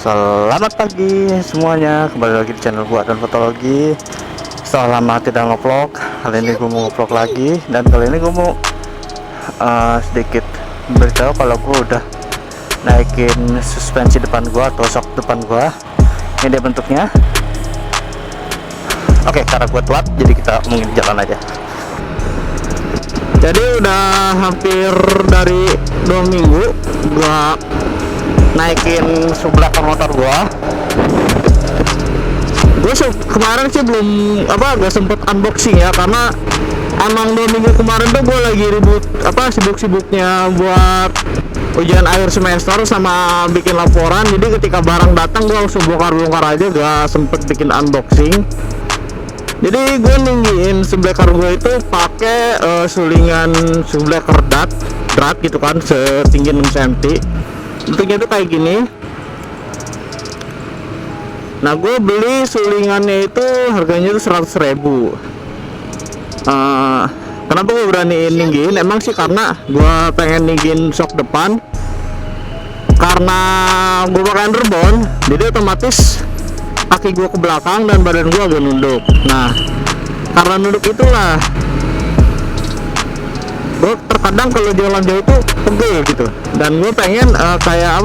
Selamat pagi semuanya, kembali lagi di channel gua dan Fotologi. Setelah lama tidak ngevlog, kali ini gua mau ngevlog lagi. Dan kali ini gua mau sedikit beritahu kalau gua udah naikin suspensi depan gua atau shock depan gua. Ini dia bentuknya. Oke, karena gua telat jadi kita omongin jalan aja. Jadi udah hampir dari 2 minggu gua naikin subbreaker motor gua kemarin sih belum gak sempet unboxing ya, karena emang 2 minggu kemarin tuh gua lagi ribut sibuk-sibuknya buat ujian akhir semester sama bikin laporan. Jadi ketika barang datang gua langsung bongkar aja, gak sempet bikin unboxing. Jadi gue ninggiin subbreaker gue itu pakai sulingan subbreaker drat gitu kan, setinggi 6 cm. Bentuknya tuh kayak gini. Nah, gue beli sulingannya itu harganya tuh 100.000. Kenapa gue beraniin ninggiin? Emang sih karena gue pengen ninggiin shock depan. Karena gue pakai underbone, jadi otomatis kaki gue ke belakang dan badan gue agak nunduk. Nah, karena nunduk itulah gue terkadang kalau jalan jauh tuh pegel gitu, dan gue pengen kayak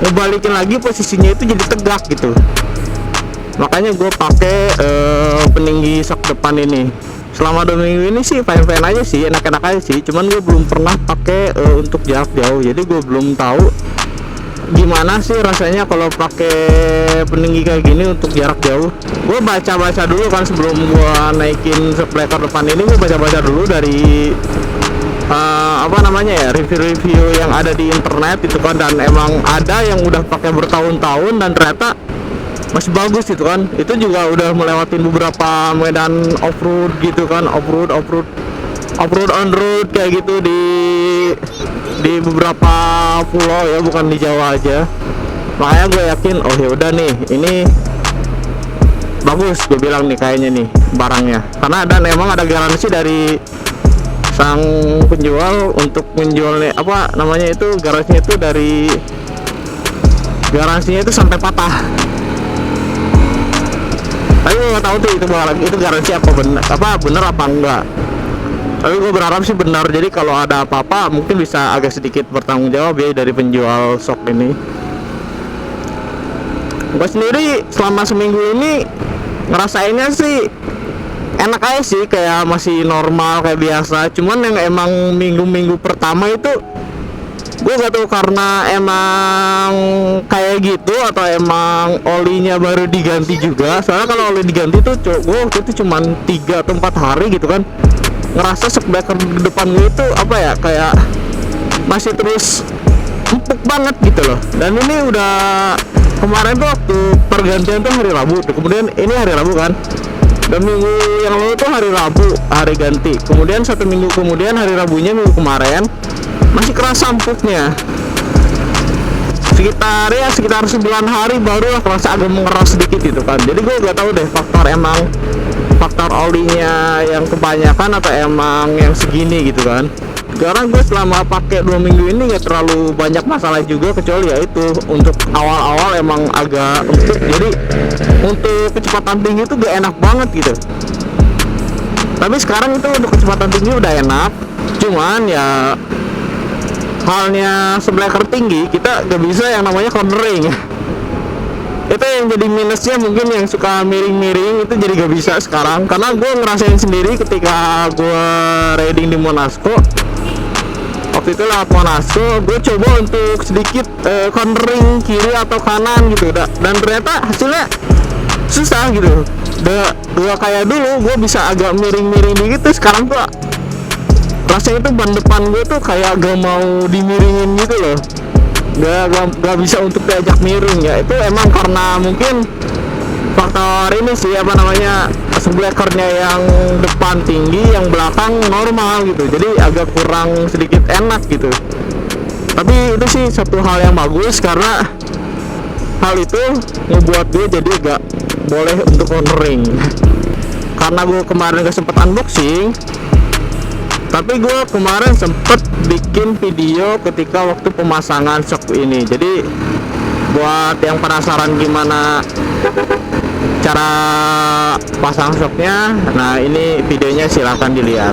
ngebalikin lagi posisinya itu jadi tegak gitu. Makanya gue pakai peninggi shock depan ini. Selama 2 minggu ini sih fine aja sih, enak-enak aja sih. Cuman gue belum pernah pakai untuk jarak jauh, jadi gue belum tahu gimana sih rasanya kalau pakai peninggi kayak gini untuk jarak jauh. Gue baca dulu kan sebelum gue naikin subbreaker depan ini. Gue baca dulu dari review yang ada di internet itu kan, dan emang ada yang udah pakai bertahun-tahun dan ternyata masih bagus gitu kan. Itu juga udah melewatin beberapa medan off-road gitu kan, off-road on road kayak gitu di beberapa pulau ya, bukan di Jawa aja. Makanya gue yakin, oh ya udah nih, ini bagus, gue bilang nih kayaknya nih barangnya. Karena emang ada garansi dari sang penjual untuk menjualnya, garansinya itu garansinya itu sampai patah. Tapi gue nggak tahu tuh itu garansi bener apa enggak. Tapi gue berharap sih benar. Jadi kalau ada apa-apa mungkin bisa agak sedikit bertanggung jawab ya dari penjual shock ini. Gue sendiri selama seminggu ini ngerasainnya sih enak aja sih, kayak masih normal kayak biasa. Cuman yang emang minggu-minggu pertama itu gue gak tahu karena emang kayak gitu atau emang olinya baru diganti juga. Soalnya kalau oli diganti tuh gue waktu itu cuman 3 atau 4 hari gitu kan, ngerasa subbreaker depan gue itu kayak masih terus empuk banget gitu loh. Dan ini udah kemarin tuh waktu pergantian tuh hari Rabu tuh. Kemudian ini hari Rabu kan, dan minggu yang lalu tuh hari Rabu hari ganti. Kemudian 1 minggu kemudian hari Rabunya minggu kemarin masih kerasa empuknya. Sekitar 9 hari baru kerasa agak mengeras sedikit gitu kan. Jadi gue gak tahu deh faktor olinya yang kebanyakan atau emang yang segini gitu kan. Sekarang gue selama pakai 2 minggu ini gak terlalu banyak masalah juga, kecuali ya itu untuk awal-awal emang agak empuk. Jadi untuk kecepatan tinggi itu gak enak banget gitu. Tapi sekarang itu untuk kecepatan tinggi udah enak. Cuman ya halnya subbreaker tinggi, kita gak bisa yang namanya cornering. Itu yang jadi minusnya, mungkin yang suka miring-miring itu jadi gak bisa sekarang. Karena gue ngerasain sendiri ketika gue riding di Monasco. Waktu itu lewat Monasco, gue coba untuk sedikit cornering kiri atau kanan gitu, dan ternyata hasilnya susah gitu. Gak kayak dulu gue bisa agak miring-miring dikit. Sekarang tuh rasanya itu ban depan gue tuh kayak gak mau dimiringin gitu loh. Gak bisa untuk diajak miring ya. Itu emang karena mungkin faktor ini sih subbreakernya yang depan tinggi, yang belakang normal gitu. Jadi agak kurang sedikit enak gitu. Tapi itu sih satu hal yang bagus, karena hal itu ngebuat gue jadi gak boleh untuk cornering. Karena gue kemarin gak sempet unboxing, tapi gue kemarin sempet bikin video ketika waktu pemasangan shock ini. Jadi buat yang penasaran gimana cara pasang shocknya, nah ini videonya silahkan dilihat.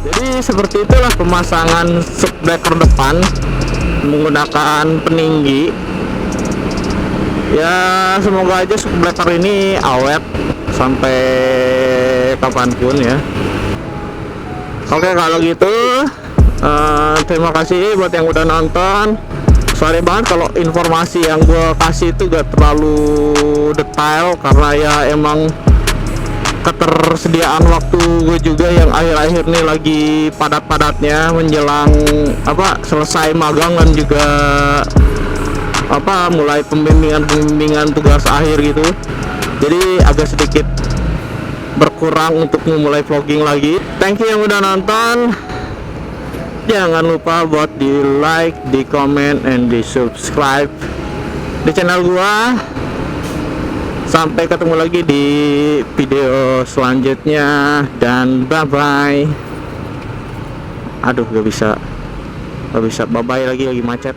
Jadi seperti itulah pemasangan shockbreaker depan menggunakan peninggi. Ya semoga aja shockbreaker ini awet sampai kapanpun ya. Oke kalau gitu terima kasih buat yang udah nonton. Sorry banget kalau informasi yang gue kasih itu gak terlalu detail, karena ya emang ketersediaan waktu gue juga yang akhir-akhir nih lagi padat-padatnya menjelang selesai magang dan juga mulai pembimbingan tugas akhir gitu. Jadi agak sedikit berkurang untuk memulai vlogging lagi. Thank you yang udah nonton. Jangan lupa buat di like, di comment, and di subscribe di channel gua. Sampai ketemu lagi di video selanjutnya dan bye bye. Aduh gak bisa bye bye lagi macet.